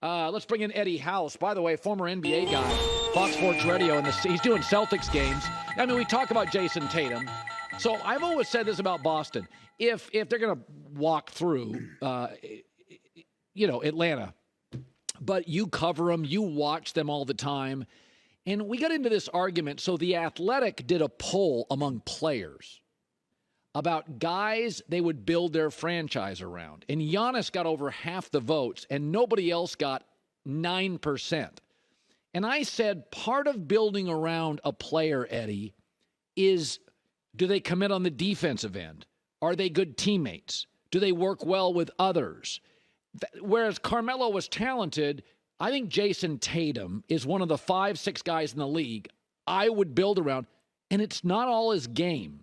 Let's bring in Eddie House. By the way, former NBA guy, Fox Sports Radio, and he's doing Celtics games. I mean, we talk about Jayson Tatum. So I've always said this about Boston. If they're going to walk through, Atlanta, but you cover them, you watch them all the time. And we got into this argument. So The Athletic did a poll among players about guys they would build their franchise around. And Giannis got over half the votes, and nobody else got 9%. And I said part of building around a player, Eddie, is do they commit on the defensive end? Are they good teammates? Do they work well with others? Whereas Carmelo was talented, I think Jayson Tatum is one of the 5-6 guys in the league I would build around. And it's not all his game.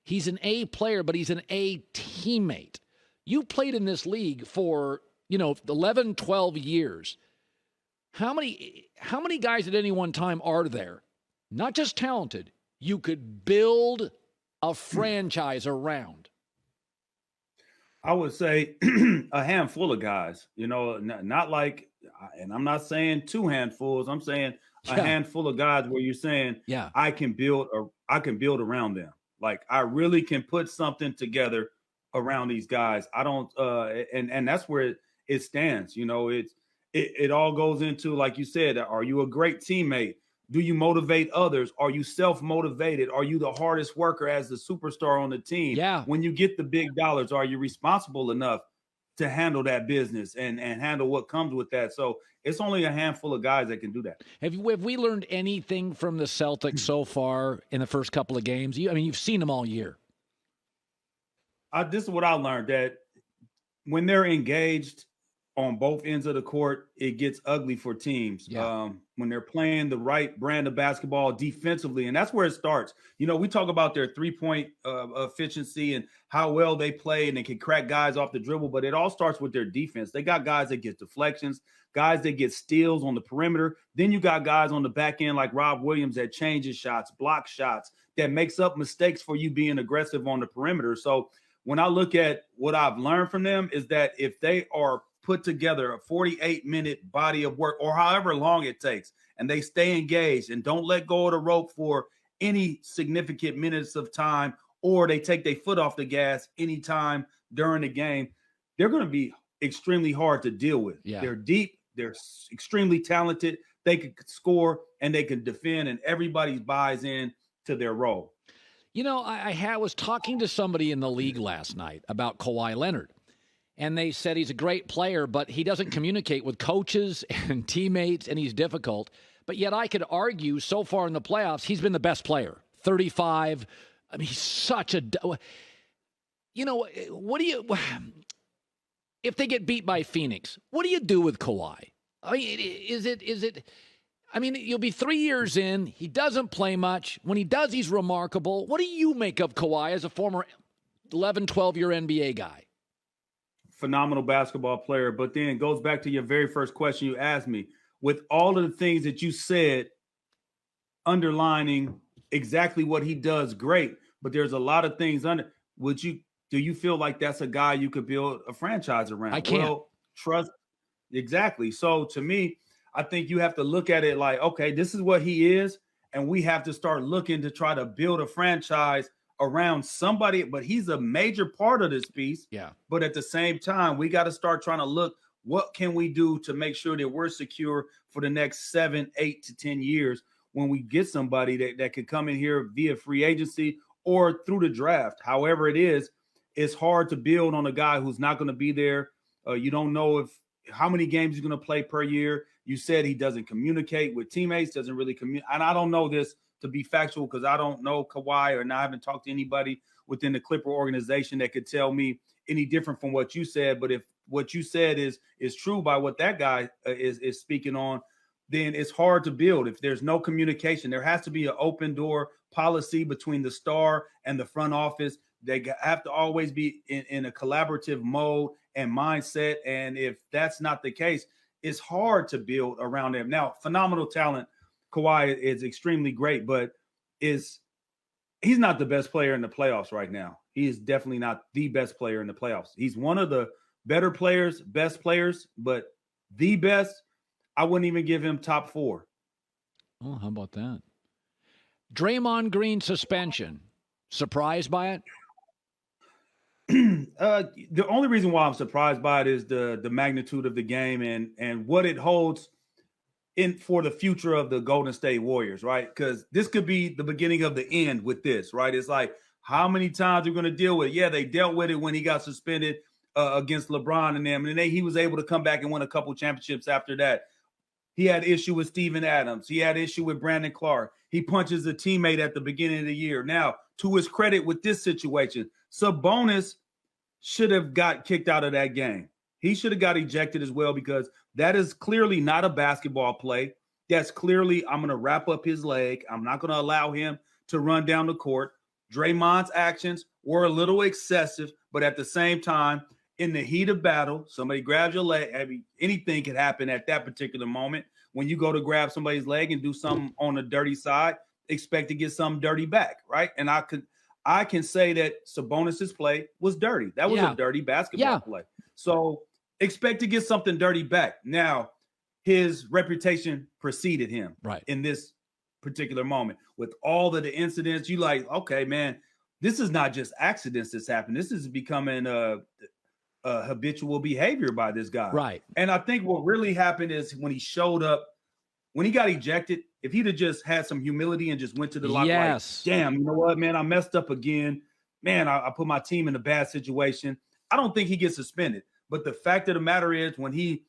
He's an A player, but he's an A teammate. You played in this league for, 11, 12 years. How many guys at any one time are there, not just talented, you could build a franchise around? I would say a handful of guys, not like, and I'm not saying two handfuls. I'm saying a handful of guys where you're saying, I can build around them. Like I really can put something together around these guys. I don't, and that's where it stands. It all goes into, like you said, are you a great teammate? Do you motivate others? Are you self-motivated? Are you the hardest worker as the superstar on the team? Yeah. When you get the big dollars, are you responsible enough to handle that business and handle what comes with that? So it's only a handful of guys that can do that. Have we learned anything from the Celtics so far in the first couple of games? You've seen them all year. This is what I learned, that when they're engaged on both ends of the court, it gets ugly for teams. When they're playing the right brand of basketball defensively, and that's where it starts. We talk about their three-point efficiency and how well they play, and they can crack guys off the dribble, but it all starts with their defense. They got guys that get deflections, guys that get steals on the perimeter. Then you got guys on the back end like Rob Williams that changes shots, blocks shots, that makes up mistakes for you being aggressive on the perimeter. So when I look at what I've learned from them is that if they are put together a 48-minute body of work or however long it takes, and they stay engaged and don't let go of the rope for any significant minutes of time, or they take their foot off the gas anytime during the game, they're going to be extremely hard to deal with. Yeah. They're deep. They're extremely talented. They can score and they can defend, and everybody buys in to their role. I was talking to somebody in the league last night about Kawhi Leonard. And they said he's a great player, but he doesn't communicate with coaches and teammates, and he's difficult. But yet I could argue so far in the playoffs, he's been the best player. 35. I mean, he's such a what do you – if they get beat by Phoenix, what do you do with Kawhi? I mean, is it – I mean, you'll be 3 years in. He doesn't play much. When he does, he's remarkable. What do you make of Kawhi as a former 11, 12-year NBA guy? Phenomenal basketball player, but then it goes back to your very first question you asked me. With all of the things that you said, underlining exactly what he does great, but there's a lot of things under. Do you feel like that's a guy you could build a franchise around? I can't. Well, trust. Exactly. So to me, I think you have to look at it like, okay, this is what he is, and we have to start looking to try to build a franchise around somebody, but he's a major part of this piece. Yeah. But at the same time, we got to start trying to look, what can we do to make sure that we're secure for the next 7, 8 to 10 years when we get somebody that could come in here via free agency or through the draft. However it is, it's hard to build on a guy who's not going to be there. You don't know how many games he's going to play per year. You said he doesn't communicate with teammates, doesn't really communicate. And I don't know this to be factual because I don't know Kawhi, and I haven't talked to anybody within the Clipper organization that could tell me any different from what you said. But if what you said is true by what that guy is speaking on, then it's hard to build. If there's no communication, there has to be an open door policy between the star and the front office. They have to always be in a collaborative mode and mindset. And if that's not the case, it's hard to build around them. Now, phenomenal talent. Kawhi is extremely great, but he's not the best player in the playoffs right now. He is definitely not the best player in the playoffs. He's one of the better players, best players, but the best, I wouldn't even give him top 4. Oh, how about that? Draymond Green suspension. Surprised by it? The only reason why I'm surprised by it is the magnitude of the game and what it holds in for the future of the Golden State Warriors, right? Because this could be the beginning of the end with this, right? It's like, how many times are we going to deal with it? Yeah, they dealt with it when he got suspended against LeBron and them, and then he was able to come back and win a couple championships after that. He had issue with Steven Adams. He had issue with Brandon Clark. He punches a teammate at the beginning of the year. Now, to his credit with this situation, Sabonis should have got kicked out of that game. He should have got ejected as well, because that is clearly not a basketball play. That's clearly, I'm going to wrap up his leg. I'm not going to allow him to run down the court. Draymond's actions were a little excessive, but at the same time, in the heat of battle, somebody grabs your leg. I mean, anything could happen at that particular moment. When you go to grab somebody's leg and do something on the dirty side, expect to get something dirty back, right? And I can say that Sabonis's play was dirty. That was a dirty basketball play. So expect to get something dirty back. Now, his reputation preceded him in this particular moment. With all of the incidents, you like, okay, man, this is not just accidents that's happened. This is becoming a habitual behavior by this guy. Right. And I think what really happened is when he showed up, when he got ejected, if he'd have just had some humility and just went to the locker, like, damn, you know what, man, I messed up again. Man, I put my team in a bad situation. I don't think he gets suspended. But the fact of the matter is, when he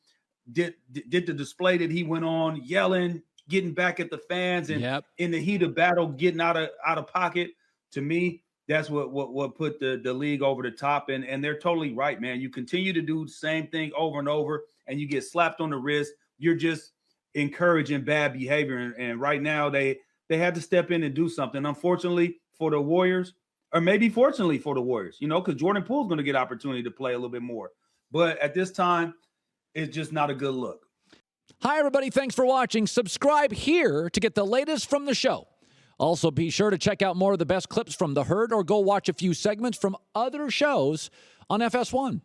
did the display that he went on, yelling, getting back at the fans, and in the heat of battle, getting out of pocket, to me, that's what put the league over the top. And they're totally right, man. You continue to do the same thing over and over, and you get slapped on the wrist. You're just encouraging bad behavior. And right now, they had to step in and do something. Unfortunately for the Warriors, or maybe fortunately for the Warriors, because Jordan Poole's going to get opportunity to play a little bit more. But at this time, it's just not a good look. Hi, everybody. Thanks for watching. Subscribe here to get the latest from the show. Also, be sure to check out more of the best clips from The Herd, or go watch a few segments from other shows on FS1.